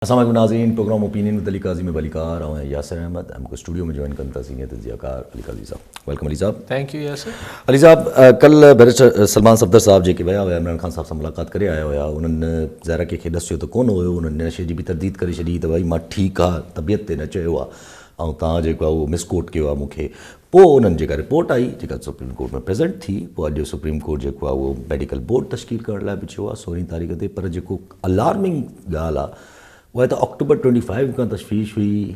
अस्सलाम वालेकुम नाज़रीन, प्रोग्राम ओपिनियन विद अली काजी में बलीकार और यासिर अहमद हमको स्टूडियो में ज्वाइन करता सीनियर तजियाकार अली काजी साहब। वेलकम अली साहब। Thank you Yasir. अली साहब, कल बैरिस्टर सलमान सफदर साहब जेके विया हुआ इमरान खान साहब सां मुलाक़ात करे आया हुआ, उन्हनि ज़ाहिरा खे ॾसियो त कोन हुयो, उन्हनि नशे जी बि तरदीद करे छॾी त भई मां ठीकु आहे, तबियत ते न चयो आहे ऐं तव्हां जेको आहे उहो मिसकोट कयो आहे मूंखे। पोइ उन्हनि जेका रिपोर्ट आई जेका सुप्रीम कोर्ट में प्रेज़ेंट थी, पोइ अॼु सुप्रीम कोर्ट जेको आहे उहो मेडिकल बोर्ड तश्कील करण लाइ बि चयो आहे 16 तारीख़ ते। पर जेको अलार्मिंग ॻाल्हि आहे उहा त अक्टूबर 25 खां तशवीश हुई,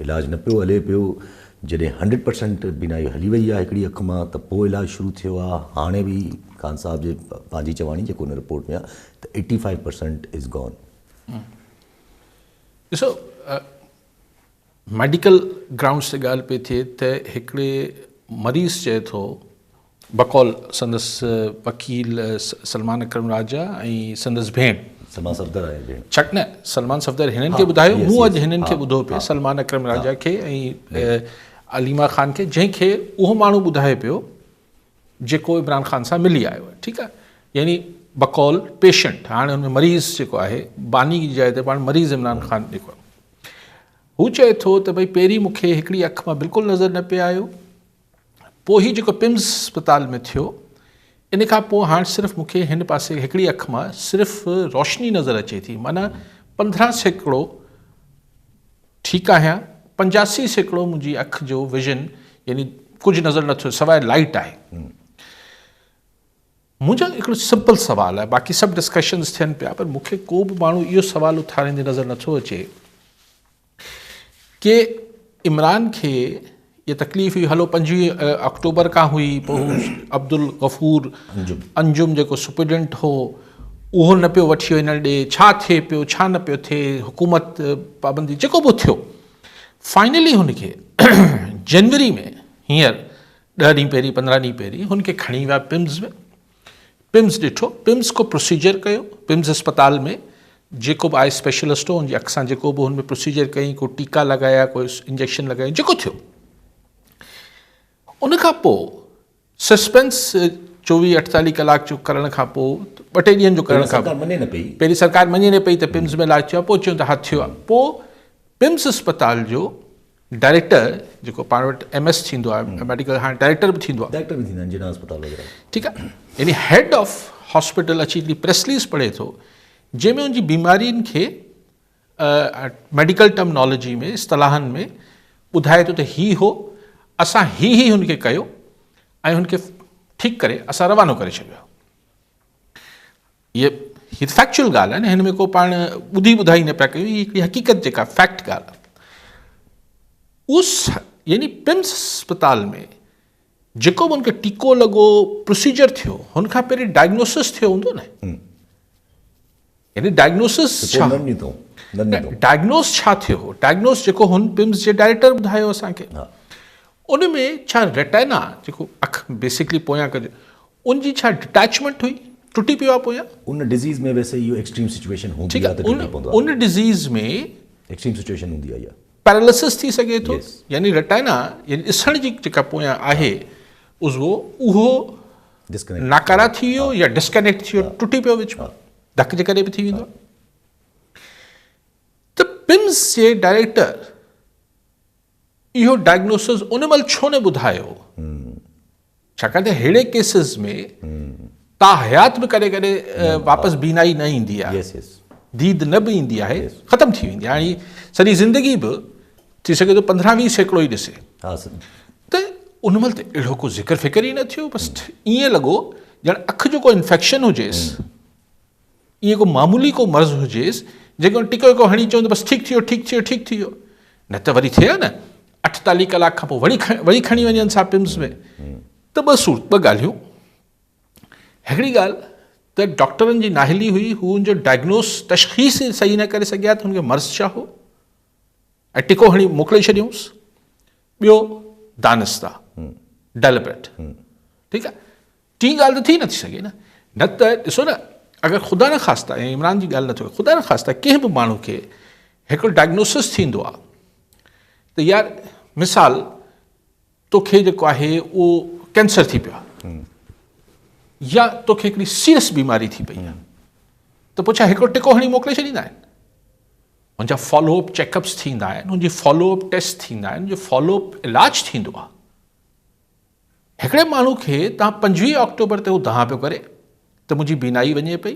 इलाजु न पियो हले पियो। जॾहिं 100% बीमारी हली वई आहे हिकिड़ी अखि मां त पोइ इलाजु शुरू थियो आहे। हाणे बि खान साहब जे पंहिंजी चवाणी जेको हुन रिपोर्ट में आहे त 85% इज़ गॉन। ॾिसो, मेडिकल ग्राउंड्स ते ॻाल्हि पई थिए त हिकिड़े मरीज़ चए थो बकौल संदसि वकील सलमान अकरम राजा ऐं संदसि भेण सलमान सफदर आहे भेण छक न सलमान सफदर हिननि खे ॿुधायो, मूं अॼु हिननि खे ॿुधो पियो सलमान अकरम राजा खे ऐं अलीमा ख़ान खे, जंहिंखे उहो माण्हू ॿुधाए पियो जेको इमरान खान सां मिली आयो आहे। ठीकु आहे, यानी बकौल पेशेंट। हाणे हुन मरीज़ जेको आहे बानी जी जाइ ते पाण मरीज़ इमरान खान जेको आहे हू चए थो त भई पहिरीं मूंखे हिकिड़ी अखि मां बिल्कुलु नज़र न पियो आयो, पोइ ही जेको पिम्स अस्पताल में थियो इन खां पोइ हाणे सिर्फ़ु मूंखे हिन पासे हिकिड़ी अखि मां सिर्फ़ु रोशनी नज़र अचे थी, माना 15% ठीकु आहियां, 85% मुंहिंजी अखि जो विजन यानी कुझु नज़र नथो सवाइ लाइट आहे। मुंहिंजो हिकिड़ो सिंपल सुवालु आहे, बाक़ी सभु डिस्कशन्स थियनि पिया, पर मूंखे को बि माण्हू इहो सुवालु उथारींदे नज़र नथो अचे कि इमरान खे ये तकलीफ़ हुई, हलो 25 अक्टूबर खां हुई, पोइ अब्दुल गफ़ूर अंजुम जेको सुप्रिटेंडेंट हो उहो न पियो वठी वञणु ॾे, छा थिए पियो छा न पियो थिए, हुकूमत पाबंदी जेको बि थियो, फाइनली हुनखे जनवरी में हींअर 10 ॾींहं पहिरीं 15 ॾींहं पहिरीं हुनखे खणी विया पिम्स में। पिम्स ॾिठो, पिम्स को प्रोसीजर कयो, पिम्स अस्पताल में जेको बि आहे स्पेशलिस्ट हो हुनजी अखि सां जेको बि हुन में प्रोसीजर कई, को टीका लॻाया, कोई इंजेक्शन लॻाया, जेको थियो। उनखां पोइ सस्पेंस 24-48 कलाक जो करण खां पोइ 2-टे ॾींहंनि जो करण खां पहिरीं सरकार मञे न पई त पिम्स में इलाजु थियो आहे, पोइ चयूं त हा थियो आहे। पोइ पिम्स अस्पताल जो डायरेक्टर जेको पाण वटि MS थींदो आहे मेडिकल, हाणे डायरेक्टर बि थींदो आहे, ठीकु आहे, यानी हेड ऑफ हॉस्पिटल अची हिकिड़ी प्रेस रिलीज़ पढ़े थो जंहिंमें उनजी बीमारियुनि खे मेडिकल टर्मिनोलॉजी में इस्तिलाहनि में ॿुधाए थो त ही हो, असां ही हुनखे कयो ऐं हुनखे ठीकु करे असां रवानो करे छॾियो। हीअ फैक्चुअल ॻाल्हि आहे न, हिन में को पाण ॿुधी ॿुधाई न पिया कयूं, हीअ हिकिड़ी हक़ीक़त जेका फैक्ट ॻाल्हि आहे। उस यानी पिम्स अस्पताल में जेको बि हुनखे टीको लॻो, प्रोसीजर थियो, हुनखां पहिरीं डायग्नोसिस थियो हूंदो न, यानी डायग्नोसिस छा, डायग्नोस छा थियो हो, डायग्नोस जेको हुन पिम्स जे डायरेक्टर ॿुधायो असांखे, उन में छा रेटिना जेको अखि बेसिकली पोयां कजे उनजी छा डिटैचमेंट हुई, टुटी पियो आहे पोयां। उन डिज़ीज़ में वैसे इहो एक्सट्रीम सिचुएशन हूंदी आहे त उन डिज़ीज़ में एक्सट्रीम सिचुएशन हूंदी आहे, पैरालिसिस थी सघे थो, यानी रेटिना यानी ॾिसण जी जेका पोयां आहे उहो नाकारा थी वियो या डिस्कनेक्ट थी वियो, टुटी पियो विच में, धक जे करे बि थी वेंदो। त पिम्स जे डायरेक्टर इहो डायग्नोसिस उन महिल छो न ॿुधायो, छाकाणि त अहिड़े केसिस में ताहयात बि करे करे वापसि बीनाई न ईंदी आहे, दीद न बि ईंदी आहे, ख़तमु थी वेंदी आहे, हाणे सॼी ज़िंदगी बि थी सघे थो 15-20% ई ॾिसे। त उन महिल त अहिड़ो को ज़िक्र फ़िक्र ई न थियो, बसि ईअं लॻो ॼण अखि जो को इन्फेक्शन हुजेसि, ईअं को मामूली को मर्ज़ हुजेसि जेको टीको को हणी चवंदो बसि ठीकु थी वियो ठीकु थी वियो ठीकु थी वियो, न त वरी थिए न 48 कलाक खां पोइ वरी खणी वञनि सा पिम्स में। त ॿ ॻाल्हियूं, हिकिड़ी ॻाल्हि त डॉक्टरनि जी नाहिली हुई, हू हुनजो डायग्नोस तशख़ीस सही न करे सघिया त हुनखे मर्ज़ छा हो ऐं टिको हणी मोकिले छॾियऊंसि। ॿियो दानिस्ता डेलिब्रेट, ठीकु आहे, टी ॻाल्हि त थी नथी सघे न, न त ॾिसो न, अगरि ख़ुदा न ख़ास्ता, ऐं इमरान जी ॻाल्हि नथो, ख़ुदा न ख़ास्ता कंहिं बि माण्हू खे हिकिड़ो डायग्नोसिस थींदो आहे त यार मिसाल तोखे जेको आहे उहो कैंसर थी पियो आहे या तोखे हिकिड़ी सीरियस बीमारी थी पई आहे, त पोइ छा हिकिड़ो टिको हणी मोकिले छॾींदा आहिनि? उनजा फॉलोअप चेकअप्स थींदा आहिनि, उनजी फॉलोअप टेस्ट थींदा आहिनि, जो फॉलोअप इलाज थींदो आहे। हिकिड़े माण्हू खे तव्हां 25 अक्टूबर ते उहो दांह पियो करे त मुंहिंजी बीनाई वञे पई,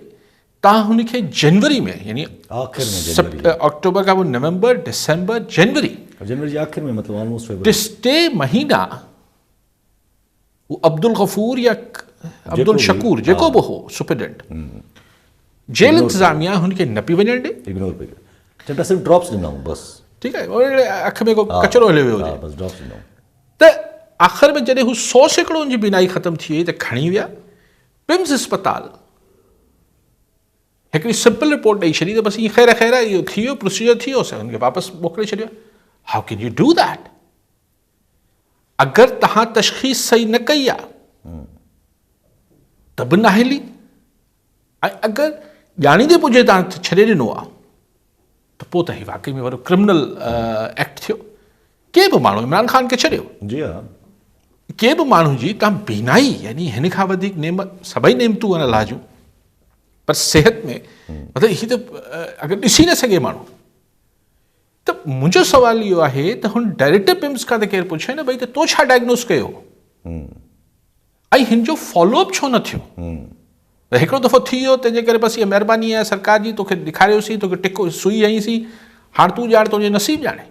तव्हां हुनखे जनवरी में यानी आख़िर में जनवरी अक्टूबर खां पोइ नवंबर, दिसंबर, जनवरी जी आख़िर में मतिलबु ऑलमोस्ट टे महीना वो अब्दुल गफूर या अब्दुल शकूर जेको बि हो सुपरिटेंडेंट, जेल इंतज़ामिया हुनखे न पई वञण ॾे, इग्नोर पई करे, चवनि था सिर्फ़ु ड्रॉप्स ॾिनऊं बसि, ठीकु आहे, अख में को कचरो हलियो वियो हुजे, बसि ड्रॉप्स ॾिनऊं। त आख़िर में जॾहिं हू 100% हुनजी बीनाई ख़तमु थी वई त खणी विया पिम्स अस्पताल, हिकिड़ी सिंपल रिपोर्ट ॾेई छॾी त बसि ईअं ख़ैर ख़ैर इहो थी वियो, प्रोसीजर थी वियो, हुनखे वापसि मोकिले छॾियो। हाउ कैन यू डू दैट? अगरि तव्हां तशख़ीस सही न कई आहे त बि न हली, ऐं अगरि ॼाणींदे पुॼे तव्हां छॾे ॾिनो आहे त पोइ त ही वाक़ई में वॾो क्रिमिनल एक्ट थियो। के बि माण्हू इमरान ख़ान खे छॾियो, जी हा, के बि माण्हू जी तव्हां बीनाई यानी हिन खां वधीक सभई नेमतूं आहिनि अलाह जूं, पर सिहत में मतिलबु हीअ त अगरि ॾिसी न सघे माण्हू, त मुंहिंजो सुवाल इहो आहे त हुन डायरेक्टर पिम्स खां त केरु पुछे न भई त तो छा डायग्नोस कयो ऐं हिन जो फॉलोअप छो न थियो? हिकिड़ो दफ़ो थी वियो तंहिंजे करे बसि इहा महिरबानी आहे सरकार जी, तोखे ॾेखारियोसीं, तोखे टिको सुई हईंसीं, हाणे तूं ॼाण तुंहिंजे नसीब ॼाणे।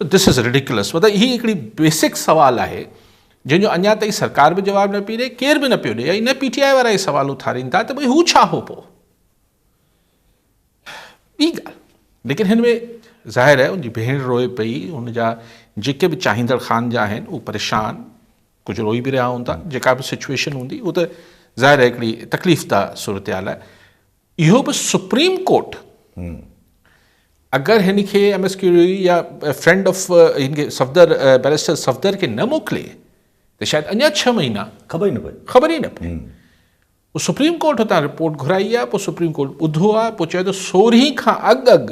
So this is ridiculous. मतिलबु हीअ हिकिड़ी बेसिक सवाल आहे जंहिंजो अञा ताईं सरकार बि जवाबु न पई ॾे, केर बि न पियो ॾे, ऐं न PTI वारा इहे सवाल उथारीनि था त भई हू छा हो पोइ। ॿी ॻाल्हि, लेकिन हिन में ज़ाहिर आहे उनजी भेण रोए पई, हुनजा जेके बि चाहींदड़ ख़ान जा आहिनि उहे परेशान, कुझु रोई बि रहिया हूंदा, जेका बि सिचुएशन हूंदी उहो त ज़ाहिर आहे हिकिड़ी तकलीफ़दा सूरत-हाल आहे। इहो बि सुप्रीम कोर्ट अगरि हिन खे MSQ या फ्रेंड ऑफ हिनखे सफ़दर बैरिस्टर सफ़दर खे न मोकिले त शायदि अञा 6 महीना ख़बर ई न पई, ख़बर ई न पई। पोइ सुप्रीम कोर्ट हुतां रिपोर्ट घुराई आहे, पोइ सुप्रीम कोर्ट ॿुधो आहे, पोइ चए थो 16 खां अॻु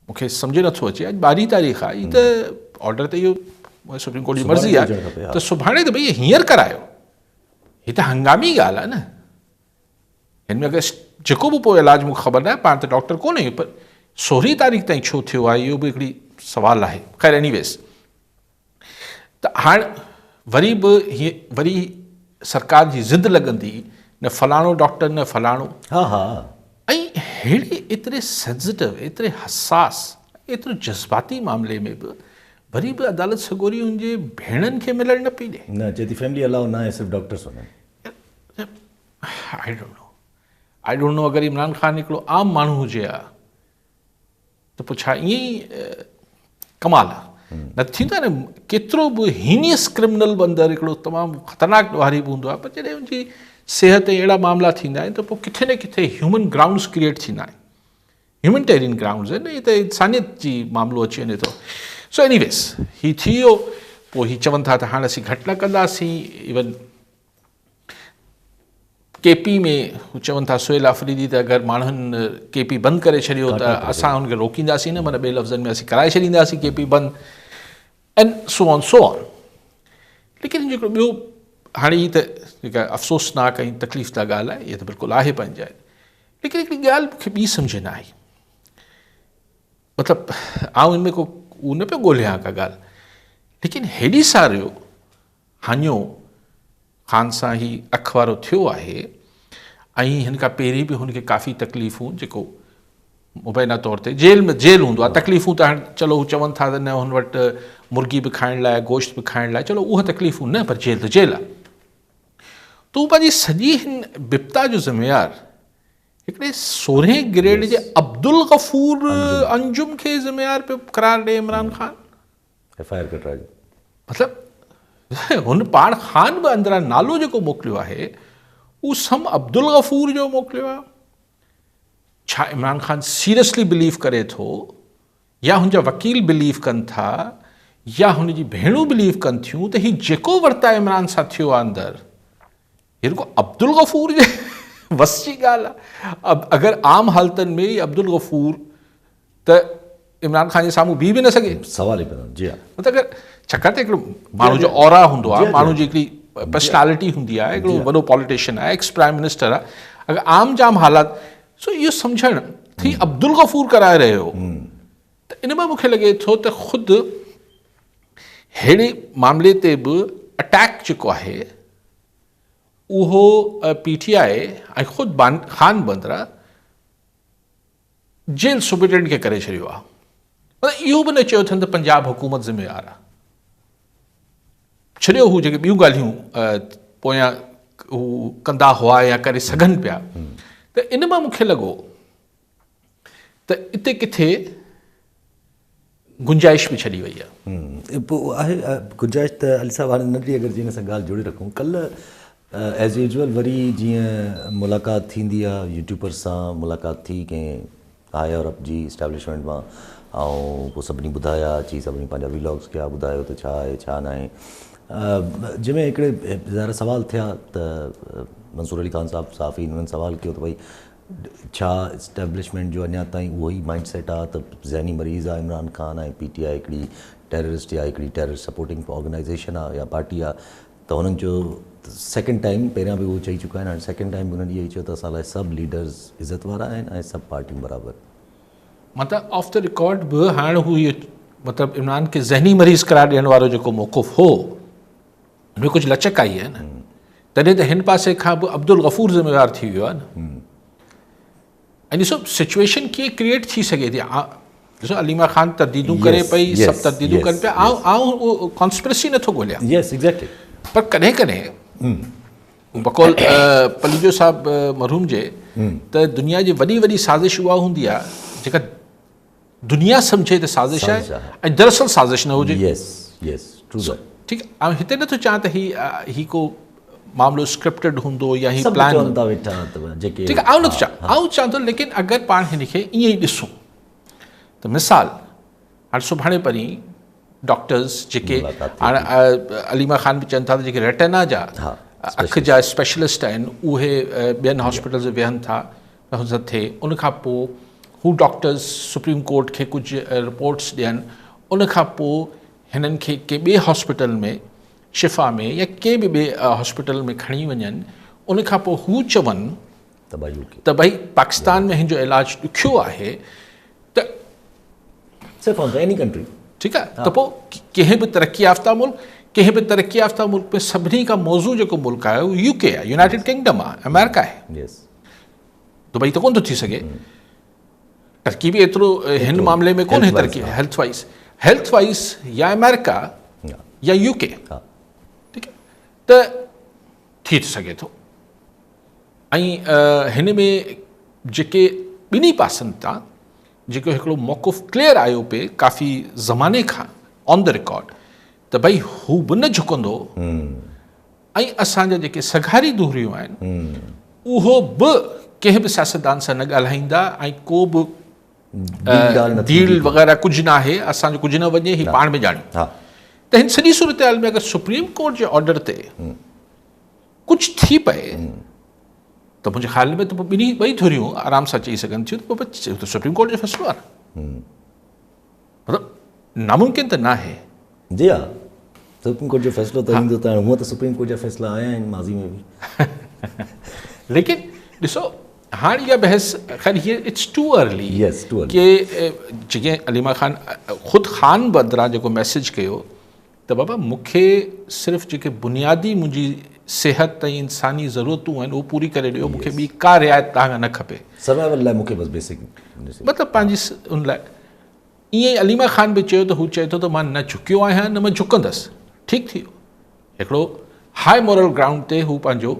मूंखे सम्झ नथो अचे, अॼु 12 तारीख़ आहे, हीअ त ऑर्डर त इहो सुप्रीम कोर्ट जी मर्ज़ी आहे त सुभाणे त भई हींअर करायो, हीअ त हंगामी ॻाल्हि आहे न। हिन में अगरि जेको बि पोइ इलाज मूंखे ख़बर न आहे, पाण त डॉक्टर कोन्हे, पर 16 तारीख़ ताईं छो थियो आहे इहो बि हिकिड़ी सवाल आहे। ख़ैर एनीवेज़, त हाणे वरी बि हीअ वरी सरकार जी ज़िद लॻंदी, न फलाणो डॉक्टर न फलाणो, हा हा, ऐं अहिड़े एतिरे सेंसिटिव, एतिरे हसास, एतिरो जज़्बाती मामले में बि वरी बि अदालत सगोरी हुनजे भेणनि खे मिलण न पई ॾे। न चए थी फैमिली अलाउ न आहे, सिर्फ़ु डॉक्टर्स वञनि। आई डोंट नो अगरि इमरान ख़ान हिकिड़ो आम माण्हू हुजे हा त पोइ छा ईअं ई कमाल आहे? न थींदो आहे न, केतिरो बि हीनियस क्रिमिनल बि अंदरि हिकिड़ो तमामु ख़तरनाक ॾोहारी बि हूंदो आहे, पर जॾहिं हुनजी सिहत अहिड़ा मामला थींदा आहिनि त पोइ किथे न किथे ह्यूमन ग्राउंड्स क्रिएट थींदा आहिनि, ह्यूमनिटेरियन ग्राउंड्स आहिनि, इहे त इंसानियत जी मामिलो अची वञे थो। सो एनीवेज़ हीअ थी वियो, पोइ हीअ चवनि था त हाणे असीं घटि न कंदासीं। इवन KP में हू चवनि था सुहेल आफ़रीदी त अगरि माण्हुनि KP बंदि करे छॾियो त असां हुनखे रोकींदासीं न, माना ॿिए लफ़्ज़नि में असीं कराए छॾींदासीं KP बंदि, एंड सो ऑन। लेकिन जेको ॿियो हाणे हीअ त जेका अफ़सोसनाक ऐं तकलीफ़दा ॻाल्हि आहे, इहा त बिल्कुलु आहे पंहिंजे आहे, लेकिन हिकिड़ी ॻाल्हि मूंखे ॿी सम्झ न आई। मतिलबु आउं हिन में को उहो न पियो ॻोल्हियां का ॻाल्हि, लेकिन हेॾी सारियो हानियो ख़ान सां ही अख वारो थियो आहे, ऐं हिन खां पहिरीं बि हुनखे काफ़ी तकलीफ़ूं, जेको मुबैना तौर ते जेल हूंदो आहे, तकलीफ़ूं त हाणे चलो हू चवनि था त न हुन वटि मुर्गी बि खाइण लाइ, गोश्त बि खाइण लाइ, चलो उहा तकलीफ़ूं न, पर जेल त जेल आहे। त हू पंहिंजी सॼी हिन बिपता जो ज़िम्मेवार हिकिड़े 16 ग्रेड जे अब्दुल गफूर अंजुम खे ज़िम्मेवार पियो करार ॾे इमरान ख़ान। FIR कटराई, मतिलबु हुन पाण ख़ान बि अंदरां नालो जेको मोकिलियो आहे उहो सम अब्दुल गफूर जो मोकिलियो आहे। छा इमरान ख़ान सीरियसली बिलीव करे थो, या हुनजा वकील बिलीव कनि था, या हुनजी भेणूं बिलीव कनि थियूं त हीउ जेको वर्ता इमरान सां थियो आहे अंदरि, हीअ रुॻो अब्दुल गफूर जे वस जी ॻाल्हि आहे। अगरि आम हालतुनि में ई अब्दुल गफूर त इमरान ख़ान जे साम्हूं बीह बि न सघे, सवाल ई पैदा। जी हा, मतिलबु अगरि छाकाणि त हिकिड़ो माण्हू जो ऑरा हूंदो आहे, माण्हू जी हिकिड़ी पर्सनैलिटी हूंदी आहे, हिकिड़ो वॾो पॉलिटिशियन आहे, एक्स प्राइम मिनिस्टर आहे, अगरि आम जाम हालात, सो इहो सम्झणु थी अब्दुल गफूर कराए रहियो हो त इन मां मूंखे लॻे थो त ख़ुदि अहिड़े मामले ते बि अटैक जेको आहे उहो PTI ऐं ख़ुदि ख़ान बंदरा जेल सुप्रिटेंडेंट खे करे छॾियो आहे। मतिलबु इहो बि न चयो अथनि त पंजाब हुकूमत ज़िम्मेवार आहे। छॾियो हू जेके ॿियूं ॻाल्हियूं पोयां हू कंदा हुआ या करे सघनि पिया, त इन मां मूंखे लॻो त इते किथे गुंजाइश बि छॾी वई आहे। पोइ आहे गुंजाइश त अली साहिबु हाणे नंढी अगरि जीअं असां ॻाल्हि जोड़े रखूं, कल्ह एज़ यूजुअल वरी जीअं मुलाक़ात थींदी आहे यूट्यूबर सां, मुलाक़ात थी कंहिं हाई यूरोप जी इस्टेब्लिशमेंट मां, ऐं पोइ सभिनी ॿुधाया अची, सभिनी पंहिंजा वीलॉग्स कया, ॿुधायो त छा आहे छा न आहे। जंहिंमें हिकिड़े ज़ाहिर सवाल थिया त मंसूर अली ख़ान साहिबु साफ़ी हुननि सवाल कयो त भई छा इस्टेब्लिशमेंट जो अञा ताईं उहो ई माइंड सेट आहे त ज़हनी मरीज़ आहे इमरान ख़ान ऐं PTI हिकिड़ी टेररिस्ट या हिकिड़ी टेररिस्ट सपोर्टिंग ऑर्गेनाइज़ेशन आहे या पार्टी आहे, त हुननि जो सेकेंड टाइम, पहिरियां बि उहो चई चुका आहिनि, हाणे सेकेंड टाइम हुननि इहो ई चयो त असां लाइ सभु लीडर्स इज़त वारा आहिनि ऐं सभु पार्टियूं बराबरि। मतिलबु ऑफ द रिकॉर्ड बि हाणे हू इहो मतिलबु इमरान खे ज़हनी मरीज़ करार ॾियण वारो जेको मौक़ुफ़ हो, हुनमें कुझु लचक आई आहे न, तॾहिं त हिन पासे खां बि अब्दुल गफूर ज़िम्मेवार थी वियो आहे न। ऐं ॾिसो सिचुएशन कीअं क्रिएट थी सघे थी। ॾिसो अलीमा ख़ान तरदीदूं करे पई, सभु तरदीदूं कनि पिया, आउं कॉन्स्पिरेसी नथो ॻोल्हियां, यस एग्जैक्टली, पर कॾहिं कॾहिं बकौल पलीजो साहिबु मरहूम जे त दुनिया जी वॾी वॾी साज़िश उहा हूंदी आहे जेका दुनिया सम्झे त साज़िश आहे ऐं दरअसल साज़िश न हुजे। यस यस ट्रू दैट, ठीकु आहे। ऐं हिते नथो चवां त ही को मामलो स्क्रिप्टेड हूंदो या ही प्लान, ठीकु आहे, आउं नथो चवां, आउं चवां थो लेकिन अगरि पाण हिन खे ईअं ई ॾिसूं त मिसाल हाणे सुभाणे परीं डॉक्टर्स जेके हाणे अलीमा ख़ान बि चवनि था त जेके रेटिना जा अखि जा स्पेशलिस्ट आहिनि उहे ॿियनि हॉस्पिटल्स में वेहनि था त हुन थिए, उनखां पोइ हू डॉक्टर्स सुप्रीम कोर्ट खे कुझु रिपोर्ट्स ॾियनि, उनखां पोइ हिननि खे कंहिं ॿिए हॉस्पिटल में शिफ़ा में या कंहिं बि ॿिए हॉस्पिटल में खणी वञनि, उनखां पोइ हू चवनि त भई पाकिस्तान में हिन जो इलाजु ॾुखियो आहे, त ठीकु आहे, त पोइ कंहिं बि तरक़ी याफ़्ता मुल्क में सभिनी खां मौज़ू जेको मुल्क आहे उहो UK आहे, यूनाइटेड किंगडम आहे, अमेरिका आहे। दुबई त कोन थो थी सघे, टर्की बि एतिरो हिन मामले में कोन्हे तरक़ी हेल्थ वाइज़ या अमेरिका या UK, ठीकु आहे, त थी सघे थो। ऐं हिन में जेके ॿिन्ही पासनि तां जेको हिकिड़ो मौक़ुफ़ क्लियर आयो पिए काफ़ी ज़माने खां ऑन द रिकॉर्ड त भई हू बि न झुकंदो, ऐं असांजा जेके सघारी दूरियूं आहिनि उहो बि कंहिं बि सियासतदान सां न ॻाल्हाईंदा ऐं को बि डील वग़ैरह कुझु न आहे, असांजो कुझु न वञे, ही पाण में ॼाणियूं। त हिन सॼी सूरत हाल में अगरि सुप्रीम कोर्ट जे ऑर्डर ते कुझु थी पए त मुंहिंजे ख़्याल में त पोइ ॿई धुरियूं आराम सां चई सघनि थियूं त पोइ सुप्रीम कोर्ट जो फ़ैसिलो आहे, मतिलबु नामुमकिन त न आहे। जी हा, सुप्रीम कोर्ट जो फ़ैसिलो त ईंदो त हूअं त सुप्रीम कोर्ट जा फ़ैसिला आया आहिनि माज़ी में बि लेकिन ॾिसो हाणे इहा बहस ख़ैर हीअ इट्स टू अर्ली कि जीअं अलीमा ख़ान ख़ुदि ख़ान बंदरा जेको मैसेज कयो त बाबा मूंखे सिर्फ़ु जेके बुनियादी मुंहिंजी सिहत ऐं इंसानी ज़रूरतूं आहिनि उहो पूरी करे ॾियो, मूंखे ॿी का रिआयत तव्हां न खपे, सर्वाइवल लाइ मूंखे बसि बेसिक, मतिलबु पंहिंजी उन लाइ। ईअं ई अलीमा ख़ान बि चयो त हू चए थो त मां न झुकियो आहियां न मां झुकंदसि, ठीकु थी वियो, हिकिड़ो हाई मॉरल ग्राउंड ते हू पंहिंजो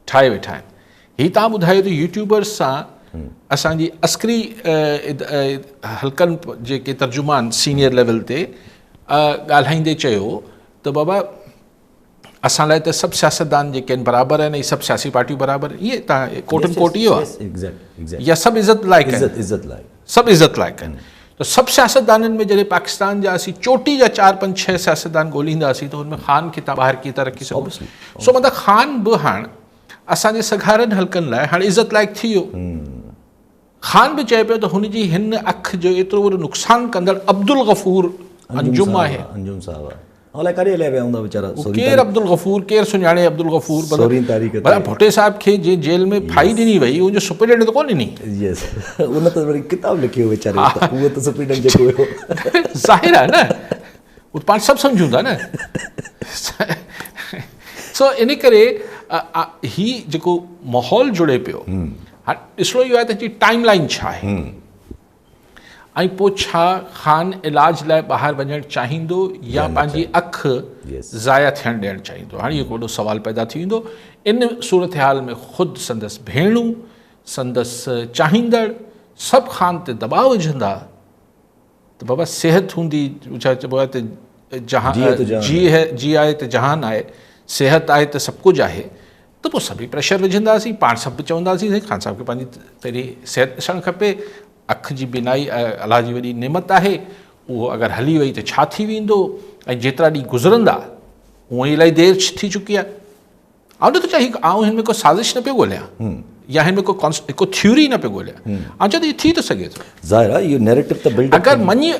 ठाहे वेठा आहिनि। हीअ तव्हां ॿुधायो त यूट्यूबर्स सां असांजी अस्करी हल्कनि जेके तर्जुमान सीनियर लेवल ते ॻाल्हाईंदे चयो त बाबा असां लाइ त सभु सियासतदान जेके आहिनि बराबरि आहिनि ऐं सभु सियासी पार्टियूं बराबरि, इहे तव्हां कोट एंड कोट इहो आहे, या सभु इज़त लाइक़ आहिनि, सभु इज़त लाइक़ आहिनि। त सभु सियासतदाननि में जॾहिं पाकिस्तान जा असीं चोटी जा 4-5-6 सियासतदान ॻोल्हींदासीं त हुनमें ख़ान खे तव्हां ॿाहिरि कीअं था रखी सघो। सो मतिलबु ख़ान बि हाणे असांजे सघारनि हल्कनि लाइ हाणे इज़त लाइक़ थी वियो। ख़ान बि चए पियो त हुनजी हिन अखि जो एतिरो वॾो नुक़सानु कंदड़ अब्दुल गफूर अंजुम आहे, अलाए काॾे हलिया विया हूंदा वीचारा केरु अब्दुल गफ़ूर, केरु सुञाणे अब्दुल गफ़ूर? 16 तारीख़ भला भुट्टे साहिब खे जीअं जेल में फाई ॾिनी वई, उनजो सुपरिटेंडेंट त कोन ॾिनी। यस उन त वरी किताब लिखियो वीचारे, उहो त सुप्रीटेंडेंट जेको हुयो ज़ाहिर आहे न, उहो पाण सभु सम्झूं था न। सो इन करे ही जेको माहौल जुड़े पियो, हाणे ॾिसणो इहो आहे त जी टाइम लाइन छा आहे, ऐं पोइ छा ख़ान इलाज लाइ ॿाहिरि वञणु चाहींदो या पंहिंजी अखि ज़ाया थियणु ॾियणु चाहींदो। हाणे इहो वॾो सुवाल पैदा थी वेंदो। इन सूरत हाल में ख़ुदि संदसि भेणूं, संदसि चाहींदड़ सभु ख़ान ते दॿाउ विझंदा त बाबा सिहत हूंदी, छा चइबो आहे त जहां जी आहे त जहान आहे, सिहत आहे त सभु कुझु आहे, त पोइ सभई प्रेशर विझंदासीं, पाण सभु चवंदासीं ख़ान साहिब खे पंहिंजी पहिरीं सिहत ॾिसणु खपे, अखि जी बिनाई अलाह जी वॾी नेमत आहे, उहो अगरि हली वई त छा थी वेंदो, ऐं जेतिरा ॾींहं गुज़रंदा उहो इलाही देरि थी चुकी आहे। ऐं न त चाहे आउं हिन में को साज़िश न पियो ॻोल्हियां या हिन में को थ्योरी न पियो ॻोल्हियां, ऐं चवंदो इहो थी थो सघे थो। ज़ाहिर आहे इहो नैरेटिव त बिल्ड अगरि मञी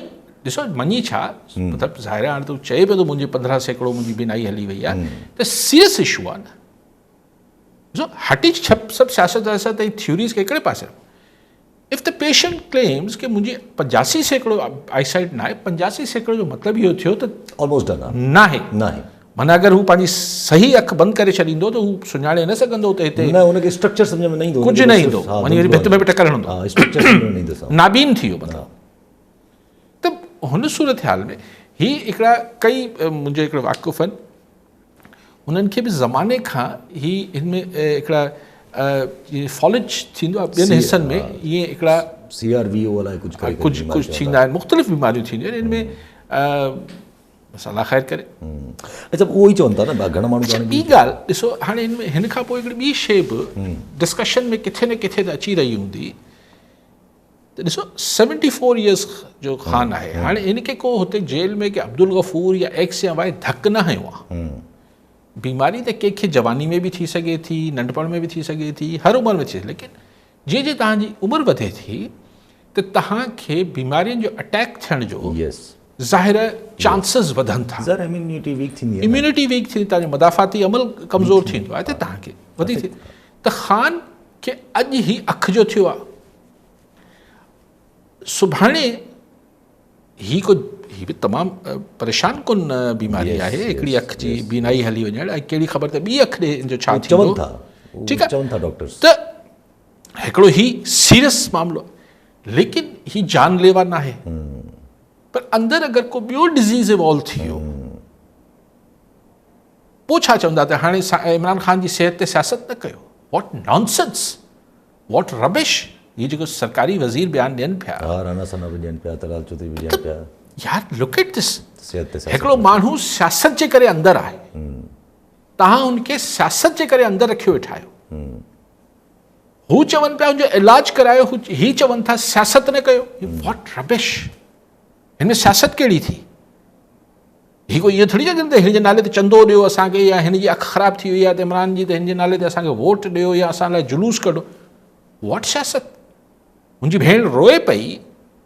ॾिसो, मञी छा मतिलबु ज़ाहिर आहे, हाणे तूं चए पियो त मुंहिंजी 15% मुंहिंजी बिनाई हली वई आहे, त सीरियस इशू आहे न। ॾिसो हटी सभु सियासत वासत ऐं थ्योरीज़ खे हिकिड़े पासे। इफ द पेशेंट क्लेम्स कि मुंहिंजी 85% आईसाइट न आहे, 85% जो मतिलबु इहो थियो त ऑलमोस्ट डन न आहे। माना अगरि हू पंहिंजी सही अखि बंदि करे छॾींदो त हू सुञाणे न सघंदो त हिते न, उनखे स्ट्रक्चर सम्झ में न ईंदो, कुझु न ईंदो, वञी वरी भित में बि टकरु हणंदो, नाबीन थी वियो मतिलबु। त हुन सूरत हाल में ही हिकिड़ा कई मुंहिंजे हिकिड़े वाक़ुफ़ आहिनि, उन्हनि खे बि ज़माने खां ही हिन में हिकिड़ा फॉलिज थींदो आहे ॿियनि हिसनि में, ईअं हिकिड़ा CRVO अलाए कुझु थींदा आहिनि, मुख़्तलिफ़ बीमारियूं थींदियूं आहिनि, हिन में मसाला ख़ैर करे। अच्छा उहो ई चवनि था न घणा माण्हू। ॿी ॻाल्हि ॾिसो, हाणे हिन में हिन खां पोइ हिकिड़ी ॿी शइ बि डिस्कशन में किथे न किथे त अची रही हूंदी, त ॾिसो 74 इयर्स जो ख़ान आहे, हाणे हिनखे को हुते जेल में कि अब्दुल गफ़ूर या एक्स या वाई धकु न हयो आहे। बीमारी त कंहिंखे जवानी में बि थी सघे थी, नंढपण में बि थी सघे थी, हर उमिरि में थी सघे, लेकिन जीअं जीअं तव्हांजी उमिरि वधे थी त तव्हांखे बीमारियुनि जो अटैक थियण जो ज़ाहिर चांसिस वधनि था, इम्यूनिटी वीक थींदी, इम्यूनिटी वीक थींदी, तव्हांजो मदाफ़ाती अमल कमज़ोर थींदो आहे, त तव्हांखे वधी थिए। त ख़ान खे अॼु ही अखि जो थियो आहे, सुभाणे ही बि तमामु परेशान कुन बीमारी आहे, हिकिड़ी अखि जी बीनाई हली वञणु, ऐं कहिड़ी ख़बर त ॿी अखि ॾे जो छा थींदो, ठीकु आहे। त हिकिड़ो ही सीरियस मामिलो, लेकिन ही जानलेवा न आहे, पर अंदरि अगरि को ॿियो डिज़ीज़ इवॉल्व थी वियो, पोइ छा चवंदा त हाणे इमरान ख़ान जी सिहत ते सियासत न कयो। What nonsense, what rubbish. ये जेको सरकारी वज़ीर बयानु ॾियनि पिया, यार लुक एट दिस, हिकिड़ो माण्हू सियासत जे करे अंदरि आहे, तव्हां हुनखे सियासत जे करे अंदरि रखियो वेठा आहियो। हू चवनि पिया हुनजो इलाजु करायो, ही चवनि था सियासत न कयो। वॉट रबिश, हिन में सियासत कहिड़ी थी? ही कोई इहो थोड़ी चवंदो हिन जे नाले ते चंदो ॾियो असांखे, या हिन जी अखि ख़राबु थी वई आहे त इमरान जी, त हिन जे नाले ते असांखे वोट ॾियो या असां लाइ जुलूस कढो। वॉट सियासत? मुंहिंजी भेण रोए पई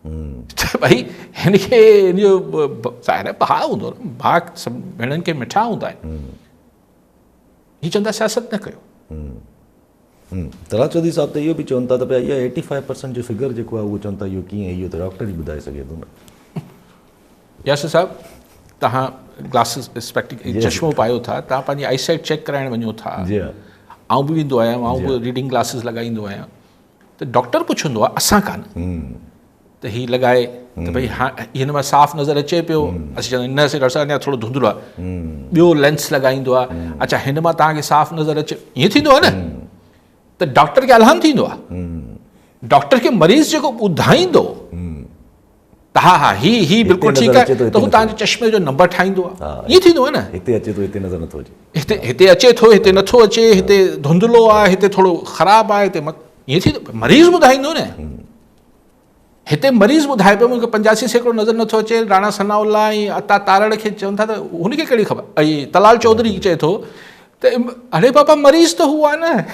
त भई हिनखे हिनजो ज़ाहिर भाउ हूंदो न, भाउ सभु भेणनि खे मिठा हूंदा आहिनि, हीअ चवंदा सियासत न कयो। तला चौधरी साहब त इहो बि चवनि था त पिया इहा 85% जो फिगर जेको आहे उहो चवनि था इहो कीअं, इहो त डॉक्टर ई ॿुधाए सघे थो न। यासिर साहब, तव्हां ग्लासिस चश्मो पायो था, तव्हां पंहिंजी आईसाइट चेक कराइण वञो था, आउं बि वेंदो आहियां, आउं बि रीडिंग ग्लासिस लॻाईंदो आहियां, त डॉक्टर पुछंदो आहे असां कान त हीअ लॻाए त भई हा हिन मां साफ़ु नज़र अचे पियो, असीं चवंदा आहियूं न असीं डॉक्टर साहिब अञा थोरो धुंधलो आहे, ॿियो लेंस लॻाईंदो आहे, अच्छा हिन मां तव्हांखे साफ़ु नज़र अचे, ईअं थींदो आहे न, त डॉक्टर खे अलहम थींदो आहे। डॉक्टर खे मरीज़ जेको ॿुधाईंदो त हा ही बिल्कुलु ठीकु आहे, त हू तव्हांजे चश्मे जो नंबर ठाहींदो आहे, ईअं थींदो आहे न। हिते अचे थो, हिते नज़र नथो अचे, हिते अचे थो, हिते नथो अचे, हिते धुंधलो आहे, हिते थोरो ख़राबु आहे, हिते ईअं थींदो, मरीज़ ॿुधाईंदो न। हिते मरीज़ ॿुधाए पियो मूंखे 85% नज़र नथो अचे, राणा सनाउल्ला ऐं अता तारड़ खे चवनि था त हुनखे कहिड़ी ख़बर, ऐं तलाल चौधरी चए थो त अरे बाबा मरीज़ त हू आहे न।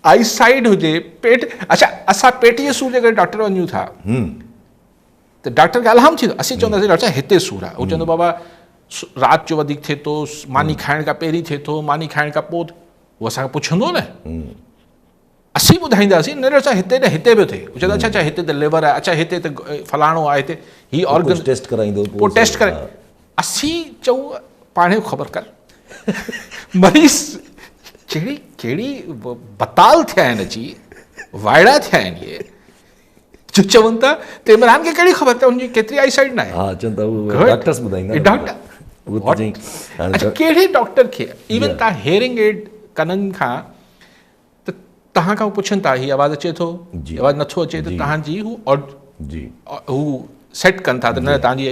आई साइड हुजे, पेट, अच्छा असां पेट जे सूर जे करे डॉक्टर वञूं था, त त डॉक्टर खे आराम थींदो, असीं चवंदासीं डॉक्टर साहिब हिते सूरु आहे, उहो चवंदो बाबा राति जो वधीक थिए थो, मानी खाइण खां पहिरीं थिए थो, मानी खाइण खां पोइ, उहो असांखे पुछंदो न, असीं ॿुधाईंदासीं न डॉक्टर साहिब हिते न हिते बि थिए, उहो चवंदा अच्छा अच्छा हिते त लिवर आहे, अच्छा हिते त फलाणो आहे, हिते ही ऑर्गन टेस्ट कराईंदो पोइ टेस्ट करे, असीं चऊं पाण ख़बर कर मरीज़ कहिड़ी कहिड़ी बताल थिया आहिनि, अची वाइड़ा थिया आहिनि इहे, जो चवनि था त इमरान खे कहिड़ी ख़बर त हुनजी केतिरी आई साइड न आहे। हा चवनि था उहे डॉक्टर्स ॿुधाईंदा डॉक्टर अच्छा कहिड़े डॉक्टर खे इवन तव्हां हेयरिंग एड कननि खां त तव्हां खां पुछनि था हीअ आवाज़ु अचे थो, आवाज़ु नथो अचे, त तव्हांजी हू सेट कनि था त न तव्हांजी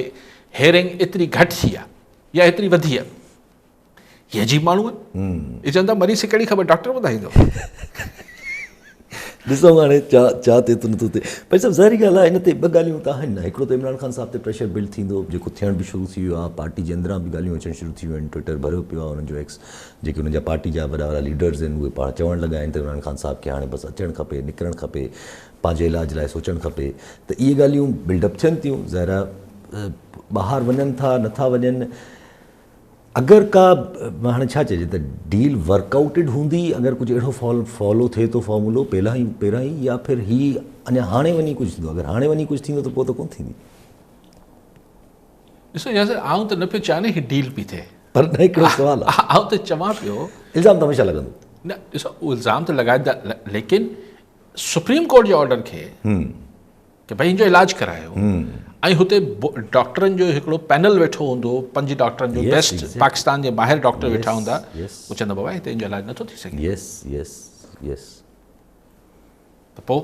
हेयरिंग एतिरी घटि थी आहे या एतिरी वधी आहे, ये अजीब माण्हू आहिनि, इहे चवनि था मरीज़ खे कहिड़ी ख़बर, डॉक्टर ॿुधाईंदो। ॾिसो हाणे छा थिए थो नथो थिए, पर सभु ज़ाहिरी ॻाल्हि आहे, हिन ते ॿ ॻाल्हियूं त आहिनि, हिकिड़ो त इमरान ख़ान साहिब ते प्रेशर बिल्ड थींदो, जेको थियण बि शुरू थी वियो आहे, पार्टी जे अंदरां बि ॻाल्हियूं अचणु शुरू थी वियूं आहिनि, ट्विटर भरियो पियो आहे, हुननि जो एक्स जेके हुननि जा पार्टी जा वॾा वॾा लीडर्स आहिनि उहे पाण चवणु लॻा आहिनि त इमरान ख़ान साहिब खे हाणे बसि अचणु खपे, निकिरणु खपे, पंहिंजे इलाज लाइ सोचणु खपे, त इहे ॻाल्हियूं बिल्डअप थियनि थियूं, ज़ाहिरा ॿाहिरि वञनि था नथा वञनि, अगरि का हाणे छा चइजे त डील वर्कआउटेड हूंदी, अगरि कुझु अहिड़ो फॉलो थिए थो फॉर्मूलो पहिरां ई या फिर ही अञा हाणे वञी कुझु थींदो, अगरि हाणे वञी कुझु थींदो त पोइ त कोन थींदी। ॾिसो यार आऊं त न पियो चाहियां न ही डील पई थिए, पर न हिकिड़ो सुवालु आहे, आऊं त चवां पियो इल्ज़ाम त हमेशह लॻंदो न, ॾिसो इल्ज़ाम त लॻाईंदा, लेकिन सुप्रीम कोर्ट जे ऑर्डर खे की भई हिनजो इलाज करायो, ऐं हुते डॉक्टरनि जो हिकिड़ो पैनल वेठो हूंदो, 5 डॉक्टरनि जो बेस्ट पाकिस्तान जे ॿाहिरि डॉक्टर वेठा हूंदा, उहो चवंदा बाबा हिते हिनजो इलाज नथो थी सघे, त पोइ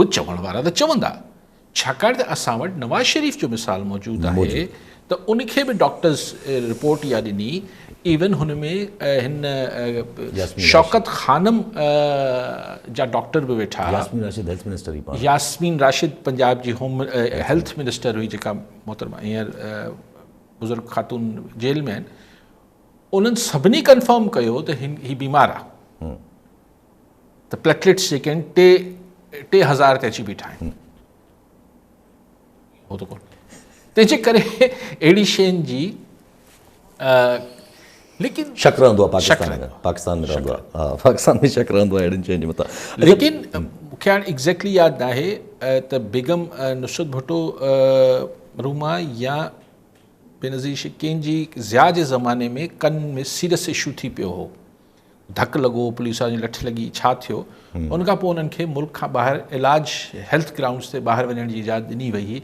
चवण वारा त चवंदा, छाकाणि त असां वटि नवाज़ शरीफ़ जो मिसाल मौजूदु आहे, त उनखे बि डॉक्टर्स रिपोर्ट इहा ॾिनी, इवन हुन में हिन शौकत खानम जा डॉक्टर बि वेठा, यास्मीन राशिद पंजाब जी होम हेल्थ मिनिस्टर हुई, जेका मोहतरमा हींअर बुज़ुर्ग ख़ातून जेल में आहिनि, उन्हनि सभिनी कंफर्म कयो त ही बीमार आहे, त प्लेटलेट्स जेके आहिनि 3000 ते अची बीठा आहिनि, हो त कोन, तंहिंजे करे अहिड़ी शयुनि जी लेकिन शक रहंदो आहे, पाकिस्तान में रहंदो आहे, हा पाकिस्तान में शक रहंदो आहे अहिड़ियुनि शयुनि जे मथां, लेकिन मूंखे हाणे एग्ज़ैक्टली यादि न आहे त बेगम नुसरत भुट्टो मरहूमा या बेनज़ीर शिकीन जी ज़िया जे ज़माने में कन में सीरियस इशू थी पियो हो, धकु लॻो, पुलिस वारनि जी लठ लॻी, छा थियो, उन खां पोइ उन्हनि खे मुल्क खां ॿाहिरि इलाज हेल्थ ग्राउंड्स ते ॿाहिरि वञण जी इजाज़त ॾिनी वई हुई,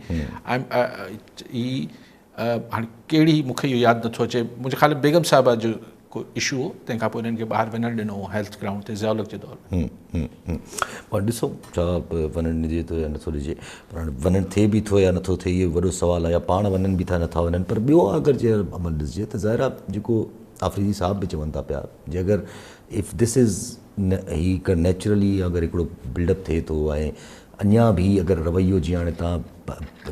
हाणे कहिड़ी मूंखे इहो यादि नथो अचे, मुंहिंजे ख़्याल में बेगम साहिबा जो को इशू हो, तंहिंखां पोइ हिननि खे ॿाहिरि वञणु ॾिनो हो हेल्थ ग्राउंड ते ज़ियाउलत जे दौर में। पर ॾिसो छा वञणु ॾिजे थो या नथो ॾिजे, पर हाणे वञणु थिए बि थो या नथो थिए, इहो वॾो सुवालु आहे, या पाण वञनि बि था नथा वञनि, पर ॿियो अगरि जे अमल ॾिसिजे त ज़ाहिरा जेको आफ़रीदी साहब बि चवनि था पिया, जे अगरि इफ़ दिस इज़ ही नेचुरली अगरि हिकिड़ो बिल्डअप थिए थो, ऐं अञा बि अगरि रवैयो जीअं हाणे तव्हां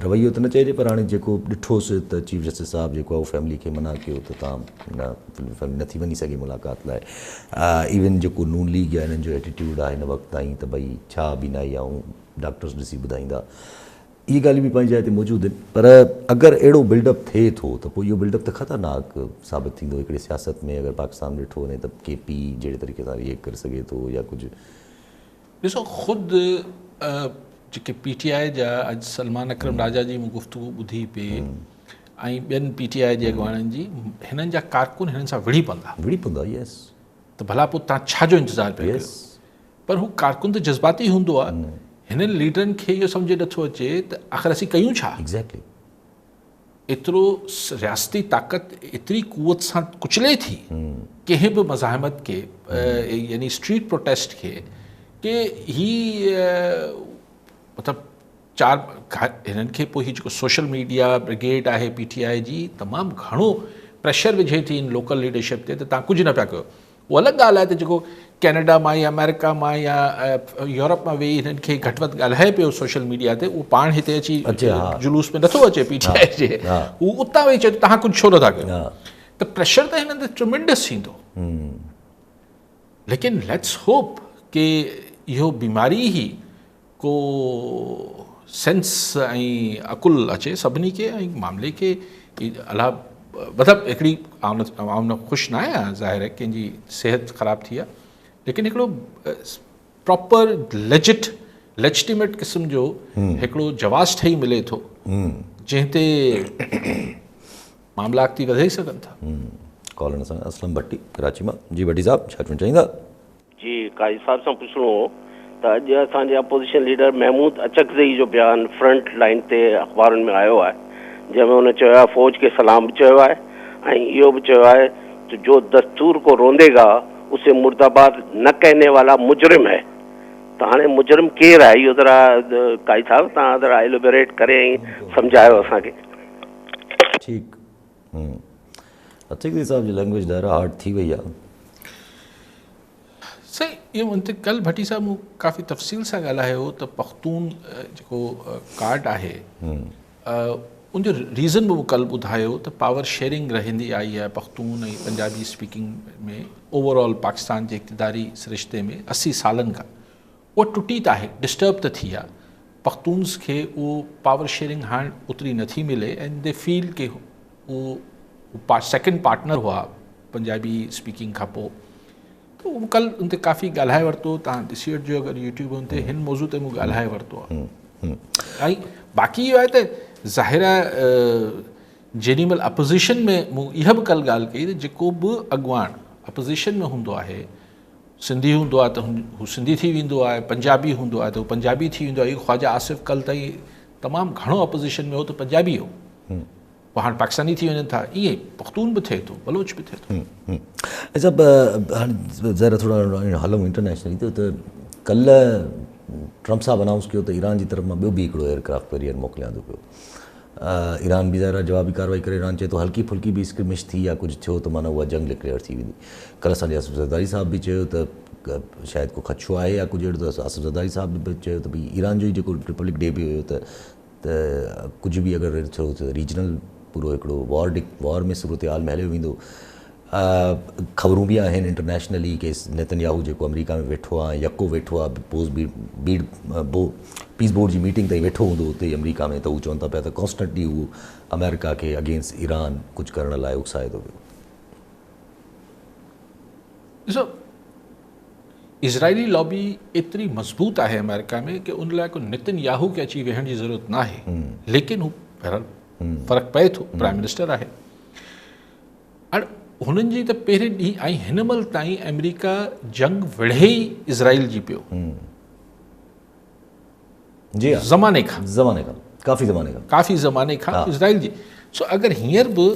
रवैयो त न चइजे, पर हाणे जेको ॾिठोसि त चीफ जस्टिस साहब जेको आहे उहो फैमिली खे मना कयो त तव्हां नथी वञी सघे मुलाक़ात लाइ, इवन जेको नून लीग या हिननि जो एटीट्यूड आहे हिन वक़्तु ताईं त भई छा बीनाई आहे, ऐं डॉक्टर्स ॾिसी ॿुधाईंदा, इहे ॻाल्हियूं बि पंहिंजी जाइ ते मौजूदु आहिनि, पर अगरि अहिड़ो बिल्डअप थिए थो त पोइ इहो बिल्डअप त ख़तरनाक साबित थींदो हिकिड़े सियासत में, अगरि पाकिस्तान ॾिठो वञे त KP जहिड़े तरीक़े सां रिएक्ट करे सघे थो या कुझु। ॾिसो ख़ुदि जेके PTI जा अॼु सलमान अकरम राजा जी मूं गुफ़्तगू ॿुधी पिए, ऐं ॿियनि PTI जे अॻवाननि जी, हिननि जा कारकुन हिननि सां विड़ी पवंदा, यस, त भला पोइ तव्हां छा जो इंतज़ारु पिया कयो, पर हू कारकुन त जज़्बाती हूंदो आहे, हिननि लीडरनि खे इहो सम्झ नथो अचे त आख़िर असीं कयूं छा, एग्ज़ैक्टली एतिरो रियासती ताक़त एतिरी कुवत सां कुचले थी कंहिं बि मज़ाहिमत खे, यानी स्ट्रीट प्रोटेस्ट खे, कि ही मतिलबु हिननि खे पोइ हीउ जेको सोशल मीडिया ब्रिगेड आहे PTI जी, तमामु घणो प्रेशर विझे थी इन लोकल लीडरशिप ते त तव्हां कुझु न पिया कयो। उहा अलॻि ॻाल्हि आहे त जेको कैनेडा मां या अमेरिका मां या यूरोप मां वेही हिननि खे घटि वधि ॻाल्हाए पियो सोशल मीडिया ते, उहो पाण हिते अची जुलूस में नथो अचे PTI जे, हू उतां वेही चए तव्हां कुझु छो नथा कयो, त प्रेशर त हिननि ते ट्रिमेंडस थींदो, लेकिन लेट्स होप कि इहो बीमारी ई को सेंस ऐं अकुल अचे सभिनी खे ऐं मामले खे अलाह मतिलबु हिकिड़ी आउं न ख़ुशि न आहियां, ज़ाहिर आहे कंहिंजी सिहत ख़राबु थी आहे, लेकिन हिकिड़ो प्रॉपर लेजिटिमेट क़िस्म जो हिकिड़ो जवाज़ ठही मिले थो जंहिं ते मामला अॻिते वधाए सघनि था। कॉल सां असलम भट्टी कराची मां। जी भट्टी साहब छा चवणु चाहींदा? जी काजी साहब सां पुछणो हो त अॼु असांजे अपोज़िशन लीडर महमूद अचकज़ई जो बयानु फ्रंट लाइन ते अख़बारुनि में आयो आहे, जंहिंमें हुन चयो आहे फ़ौज खे सलाम बि चयो आहे ऐं इहो बि चयो आहे त जो दस्तूर को रोंदेगा उसे मुर्दाबाद न कहने वाला मुजरिम है। त हाणे मुजरिम केरु आहे इहो ज़रा काजी साहब तव्हां ज़रा एलोबरेट करे ऐं सम्झायो असांखे। ठीकु, अचकज़ई साहब जी लैंग्वेज ॾाढा हार्ड थी वई आहे। सही, इहो उन ते कल भट्टी साहब मूं काफ़ी तफ़सील सां ॻाल्हायो त पख्तून जेको कार्ड आहे उनजो रीज़न बि मूं कल ॿुधायो त पावर शेयरिंग रहंदी आई आहे पख्तून ऐं पंजाबी स्पीकिंग में ओवरऑल पाकिस्तान जे इक़्तिदारी सिरिश्ते में 80 सालनि खां उहा टुटी त आहे, डिस्टर्ब त थी आहे। पख्तून्स खे उहो पावर शेयरिंग हाणे ओतिरी नथी मिले एंड दे फील के उहो सेकेंड पार्टनर हुआ पंजाबी स्पीकिंग खां पोइ। तो उहो कल उन ते काफ़ी ॻाल्हाए वरितो, तव्हां ॾिसी वठिजो अगरि यूट्यूब ते हिन मौज़ू ते मूं ॻाल्हाए वरितो आहे। ऐं बाक़ी इहो आहे त ज़ाहिर आहे जेॾी महिल अपोज़िशन में मूं इहा बि कल ॻाल्हि कई त जेको बि अॻुवान अपोज़िशन में हूंदो आहे, सिंधी हूंदो आहे त हू सिंधी थी वेंदो आहे, पंजाबी हूंदो आहे त हू पंजाबी थी वेंदो आहे। इहो ख्वाजा आसिफ़ कल ताईं तमामु घणो अपोज़िशन में हो त पंजाबी हो, पोइ हाणे पाकिस्तानी थी वञनि था। ईअं पख्तून बि थिए थो, बलोच बि थिए थो। अच्छा, हाणे ज़रा थोरा हलूं इंटरनेशनली त कल्ह ट्रम्प साहब अनाउंस कयो त ईरान जी तरफ़ मां ॿियो बि हिकिड़ो एयरक्राफ्ट कैरियर मोकिलियां थो पियो। ईरान बि ज़ाहिर जवाबी कार्रवाई करे, ईरान चए थो हल्की फुल्की बि स्क्रिमिश थी या कुझु थियो त माना उहा जंग डिक्लेयर थी वेंदी। कल्ह असांजे आसिफ़ ज़रदारी साहब बि चयो त शायदि को ख़दशो आहे या कुझु अहिड़ो, त आसिफ़ ज़रदारी साहब बि चयो त भई ईरान जो ई जेको रिपब्लिक डे बि हुयो त कुझु बि अगरि थियो त रीजनल पूरो हिकिड़ो वॉर में सूरत हाल में हलियो वेंदो। ख़बरूं बि आहिनि इंटरनेशनली कि नेतन्याहू जेको अमेरिका में वेठो आहे, यको वेठो आहे, पीस बोर्ड जी मीटिंग ताईं वेठो हूंदो उते अमेरिका में, त हू चवनि था पिया त कॉन्स्टेंटली हू अमेरिका खे अगेंस्ट ईरान कुझु करण लाइ उकसाए थो पियो। ॾिसो, इज़राइली लॉबी एतिरी मज़बूत आहे अमेरिका में कि उन लाइ को नेतन्याहू खे अची वेहण जी ज़रूरत न आहे, लेकिन हू फ़र्क़ु पए थो, प्राइम मिनिस्टर आहे। हाणे हुननि जी त पहिरें ॾींहुं ऐं हिन महिल ताईं अमेरिका जंग विढ़े ई इज़राइल जी पियो, जी ज़माने खां काफ़ी ज़माने खां इज़राइल जी। सो अगरि हींअर बि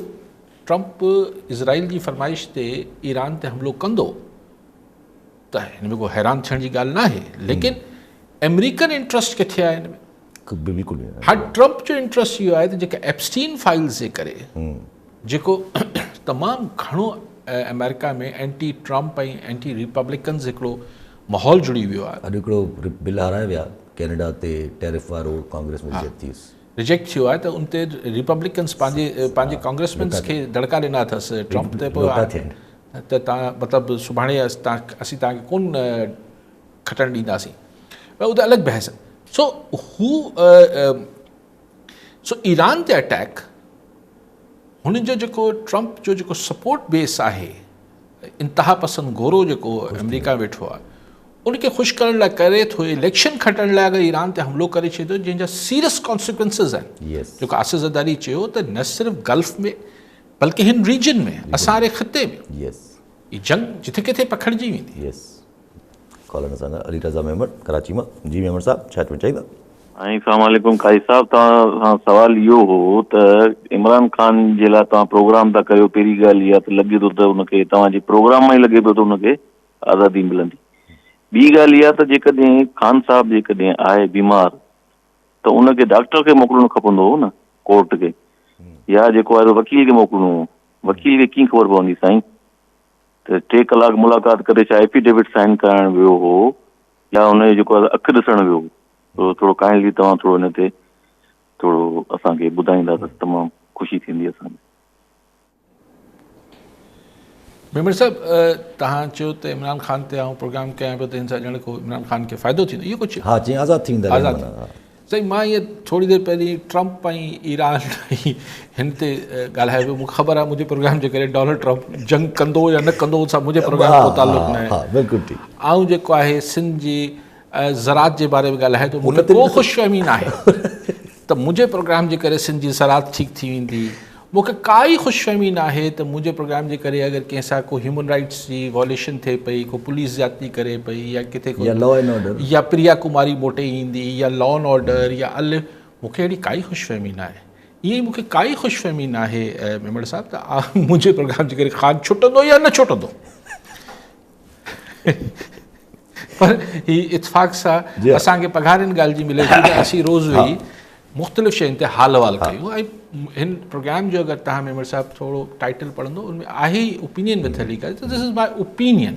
ट्रम्प इज़राइल जी फरमाइश ते ईरान ते हमिलो कंदो त हिन में को हैरान थियण जी ॻाल्हि न आहे, लेकिन अमेरिकन इंट्रस्ट किथे आहे हिन में? बिल्कुलु। हाणे ट्रम्प जो इंट्रस्ट इहो आहे त जेका एप्स्टीन फाइल्स जे करे जेको तमामु घणो अमेरिका में एंटी ट्रम्प ऐं एंटी रिपब्लिकन्स हिकिड़ो माहौल जुड़ी वियो आहे। अॼु हिकिड़ो बिल हाराए विया कैनेडा ते टैरिफ वारो, कांग्रेस में रिजेक्ट थियो आहे त उन ते रिपब्लिकन्स पंहिंजे कांग्रेसमैन्स खे दड़का ॾिना अथसि ट्रम्प ते, पोइ त तव्हां मतिलबु सुभाणे असीं तव्हांखे कोन खटणु ॾींदासीं, उहो त अलॻि बहस। सो ईरान ते अटैक हुन जो जेको ट्रम्प जो जेको सपोर्ट बेस आहे, इंतिहा पसंद गोरो जेको अमेरिका वेठो आहे, उनखे ख़ुशि करण लाइ करे थो, इलेक्शन खटण लाइ अगरि ईरान ते हमिलो करे छॾियो जंहिंजा सीरियस कॉन्सिक्वेंसिस आहिनि। जेको आसिफ़ ज़रदारी चयो त न सिर्फ़ु गल्फ में बल्कि हिन रीजन में, असां वारे ख़िते में ही जंग जिथे किथे पखिड़िजी वेंदी। कॉलर सां अली रज़ा मेमर कराची मां। जी मेमर साहब छा चवणु चाहींदा? अस्सलाम वालेकुम काजी साहब, तव्हां सवाल इहो हो त इमरान ख़ान जे लाइ तव्हां प्रोग्राम था कयो। पहिरीं ॻाल्हि इहा त लॻे थो त उनखे तव्हांजे प्रोग्राम मां ई लॻे पियो त उनखे आज़ादी मिलंदी। ॿी ॻाल्हि इहा त जेकॾहिं ख़ान साहब जेकॾहिं आहे बीमार त उनखे डॉक्टर खे मोकिलणो खपंदो हो न, कोर्ट खे, या जेको आहे वकील खे मोकिलणो हो। वकील खे कीअं ख़बर पवंदी साईं त 3 कलाक मुलाक़ात करे छा एफिडेविट साइन कराइण वियो हो या हुनजो जेको आहे अखि ॾिसणु वियो हो? थोरो काइंडली तव्हां थोरो हिन ते थोरो असांखे ॿुधाईंदा त तमामु ख़ुशी थींदी असांखे। मेमर साहब, तव्हां चयो त इमरान ख़ान ते आउं प्रोग्राम कयां पियो त हिन सां ॼण को इमरान ख़ान खे फ़ाइदो थींदो, इहो कुझु? हा, जीअं आज़ादु थी वेंदा। साईं मां इहे थोड़ी देरि पहिरीं ट्रंप ऐं ईरान हिन ते ॻाल्हाए पियो मूंखे ख़बर आहे मुंहिंजे प्रोग्राम जे करे डोनाल्ड ट्रंप जंग कंदो या न कंदो सां मुंहिंजे प्रोग्राम को तालुक न आहे बिल्कुलु ठीक ऐं जेको आहे सिंध जी ज़रात जे बारे में ॻाल्हाए थो मूंखे को ख़ुशफ़हमी न आहे त मुंहिंजे प्रोग्राम जे करे सिंध जी ज़रात ठीकु थी वेंदी मूंखे काई ख़ुशफ़हमी न आहे त मुंहिंजे प्रोग्राम जे करे अगरि कंहिंसां को ह्यूमन राइट्स जी वॉलेशन थिए पई को पुलिस ज्यादती करे पई या किथे या लॉ एंड ऑर्डर या प्रिया कुमारी मोटे ईंदी या लॉ एंड ऑर्डर या मूंखे अहिड़ी काई ख़ुशफ़हमी न आहे ईअं ई मूंखे काई ख़ुशफ़हमी न आहे मेमण साहिबु त मुंहिंजे प्रोग्राम जे करे ख़ान छुटंदो या न छुटंदो पर ही इतफ़ाक़ सां असांखे पघारनि ॻाल्हि जी मिले थी त असीं रोज़ु वेही मुख़्तलिफ़ शयुनि ते हाल वाल कयूं ऐं हिन प्रोग्राम जो अगरि तव्हां मेमर साहिबु थोरो टाइटल पढ़ंदो उनमें आहे ई ओपिनियन विथ हली करे त this is my opinion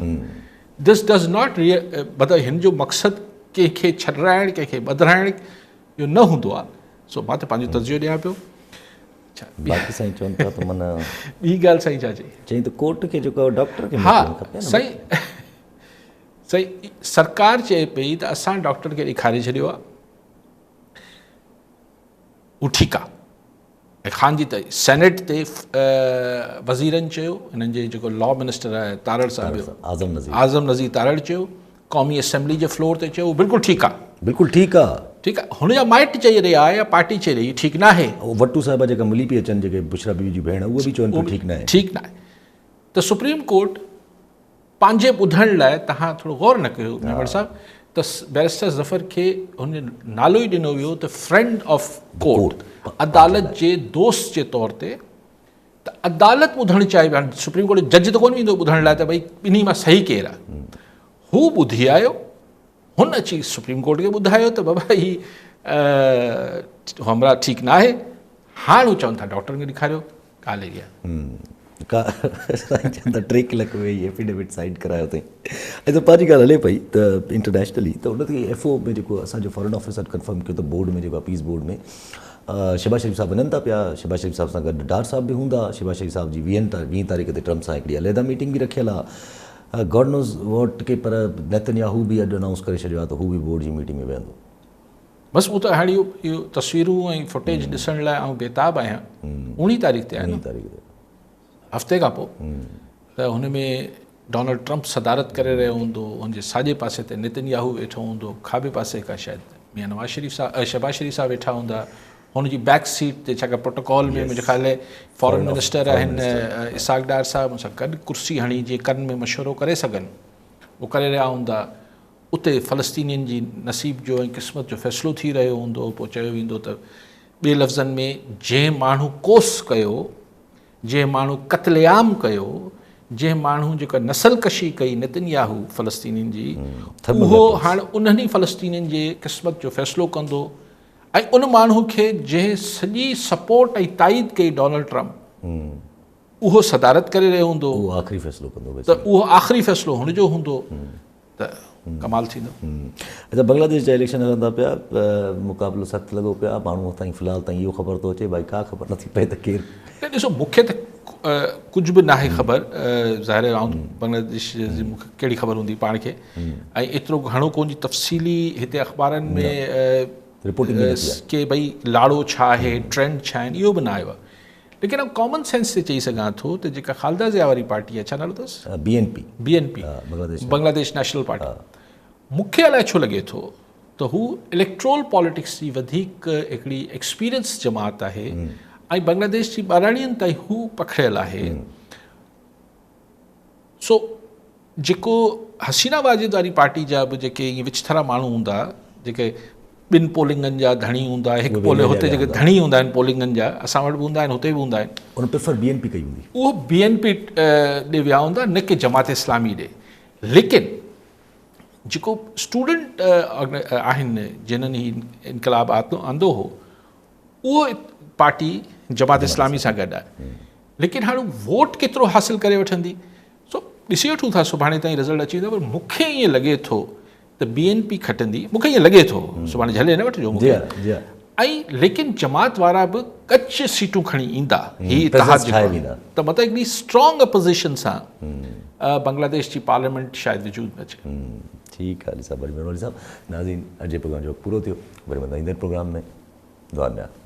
this does not मतिलबु हिन जो मक़सदु कंहिंखे छॾाइणु कंहिंखे ॿधाइण इहो न हूंदो आहे सो मां त पंहिंजो तजियो ॾियां पियो बाक़ी साईं चवनि था त माना ॿी ॻाल्हि साईं छा चई चई त कोर्ट खे जेको डॉक्टर खे हा मोकिलणु खपे न। सही सरकार चए पई त असां डॉक्टर खे ॾेखारे छॾियो आहे हू ठीकु आहे ऐं ख़ान जी त सेनेट ते वज़ीरनि चयो हिननि जे जेको लॉ मिनिस्टर आहे तारड़ साहिबु आज़म नज़ीर तारड़ चयो क़ौमी असेंबली जे फ्लोर ते चयो बिल्कुलु ठीकु आहे बिल्कुलु ठीकु आहे ठीकु आहे हुनजा माइट चई रहिया या पार्टी चई रही ठीकु न आहे वट्टू साहिबा जेका मिली पई अचनि जेके बुशरा बीबी जी भेण उहे बि चवनि पियूं ठीकु न आहे ठीकु न आहे त सुप्रीम कोर्ट पंहिंजे ॿुधण लाइ तव्हां थोरो गौर न कयो मेमण साहिबु त बैरिस्टर ज़फ़र खे हुन नालो ई ॾिनो वियो त फ्रेंड ऑफ कोर्ट अदालत जे दोस्त जे तौर ते त अदालत ॿुधणु चाहे हाणे सुप्रीम कोर्ट जज त कोन वेंदो ॿुधण लाइ त भई ॿिन्ही मां सही केरु आहे हू ॿुधी आयो हुन अची सुप्रीम कोर्ट खे ॿुधायो त बाबा ही हमरा ठीकु न आहे हाणे हू चवनि था डॉक्टर खे ॾेखारियो ॻाल्हि अहिड़ी आहे 3 कलाक वेही एफिडेविट साइन करायो अथई ऐं त पंहिंजी ॻाल्हि हले पई त इंटरनेशनली त उनखे एफ ओ में जेको असांजो फॉरेन ऑफिसर कंफर्म कयो त बोर्ड में जेको आहे पीस बोर्ड में शहबाज शरीफ़ साहब वञनि था पिया शहबाज शरीफ़ साहब सां गॾु डार साहब बि हूंदा शहबाज शरीफ़ साहब जी 20 तारीख़ ते ट्रम्प सां हिकिड़ी अलहदा मीटिंग बि रखियल आहे गॉड नोज़ वॉट के पर नेतन्याहू बि अॼु अनाउंस करे छॾियो आहे त हू बि बोर्ड जी मीटिंग में वेहंदो बसि उहो त हाणे इहो तस्वीरूं ऐं फुटेज ॾिसण लाइ आउं बेताब आहियां 19 तारीख़ ते आहे 19 तारीख़ ते हफ़्ते खां पोइ त हुन में डोनाल्ड ट्रंप सदारत करे रहियो हूंदो हुनजे साॼे पासे ते नेतन्याहू वेठो हूंदो खाॿे पासे खां शायदि मियां नवाज़ शरीफ़ साहब शहबाज शरीफ़ साहब वेठा हूंदा हुनजी बैक सीट ते छाकाणि प्रोटोकॉल में मुंहिंजे ख़्याल फॉरेन मिनिस्टर आहिनि इसाक डार साहब मूंसां गॾु कुर्सी हणी जीअं कनि में मशवरो करे सघनि उहो करे रहिया हूंदा उते फ़लस्तीनियुनि जी नसीब जो ऐं क़िस्मत जो फ़ैसिलो थी रहियो हूंदो पोइ चयो वेंदो त ॿिए लफ़्ज़नि में जंहिं माण्हू कोस कयो जंहिं माण्हू क़त्लेआम कयो जंहिं माण्हू जेका नसल कशी कई नेतन्याहू फ़लस्तीनियुनि जी उहो हाणे उन्हनि फ़लस्तीनियुनि जे क़िस्मत जो फ़ैसिलो कंदो ऐं उन माण्हू खे जंहिं सॼी सपोर्ट ऐं ताईद कई डोनाल्ड ट्रंप उहो सदारत करे रहियो हूंदो उहो आख़िरी फ़ैसिलो कंदो त उहो आख़िरी फ़ैसिलो हुनजो हूंदो त कमाल थींदो अच्छा बांग्लादेश जा इलेक्शन हलंदा पिया मुक़ाबिलो सख़्तु लॻो पिया माण्हू ताईं फ़िलहाल ताईं इहो ख़बर थो अचे भई का ख़बर नथी पए त केरु ॾिसो मूंखे त कुझु बि नाहे ख़बर ज़ाहिर आहे बांग्लादेश जी मूंखे कहिड़ी ख़बर हूंदी पाण खे ऐं एतिरो घणो कोन जी तफ़सीली हिते अख़बारनि में रिपोर्टिंग के भई लाड़ो छा आहे ट्रेंड छा आहिनि इहो बि न आयो आहे लेकिन आउं कॉमन सेंस ते चई सघां थो त जेका ख़ालिदा ज़िया वारी पार्टी आहे छा नालो अथसि BNP बांग्लादेश नेशनल पार्टी मूंखे अलाए छो लॻे थो त हू इलेक्ट्रोल पॉलिटिक्स जी वधीक हिकिड़ी एक्सपीरियंस जमात आहे ऐं बांग्लादेश जी ॿाराणियुनि ताईं हू पखिड़ियल आहे सो जेको हसीना वाजिद वारी पार्टी जा बि जेके ईअं विचथरा माण्हू हूंदा जेके 2 पोलिंगनि जा धणी हूंदा हिकु पोलिंग हुते जेके धणी हूंदा आहिनि पोलिंगनि जा असां वटि बि हूंदा आहिनि हुते बि हूंदा आहिनि उन प्रिफर BNP कई हूंदी उहो BNP ॾे विया हूंदा न की जमात इस्लामी ॾे लेकिन जेको स्टूडेंट आहिनि जिन्हनि ही इनकलाब आंदो हो उहो पार्टी जमात इस्लामी सां गॾु आहे लेकिन हाणे वोट केतिरो हासिलु करे वठंदी सो ॾिसी वठूं था सुभाणे ताईं रिज़ल्ट अची वेंदो पर मूंखे ईअं लॻे थो त BNP खटंदी मूंखे ईअं लॻे थो सुभाणे झले न वठिजो मूंखे ऐं लेकिन जमात वारा बि कच्छ सीटूं खणी ईंदा ही इतिहाद त मतिलबु हिकिड़ी स्ट्रॉन्ग अपोज़िशन सां बांग्लादेश जी पार्लियामेंट शायदि वजूद में अचे ठीकु आहे अली साहब, वरी महिरबानी साहब। नाज़रीन, अॼु जे प्रोग्राम जो वक़्तु पूरो थियो, वरी मिलंदा ईंदड़ प्रोग्राम में। दुआ में।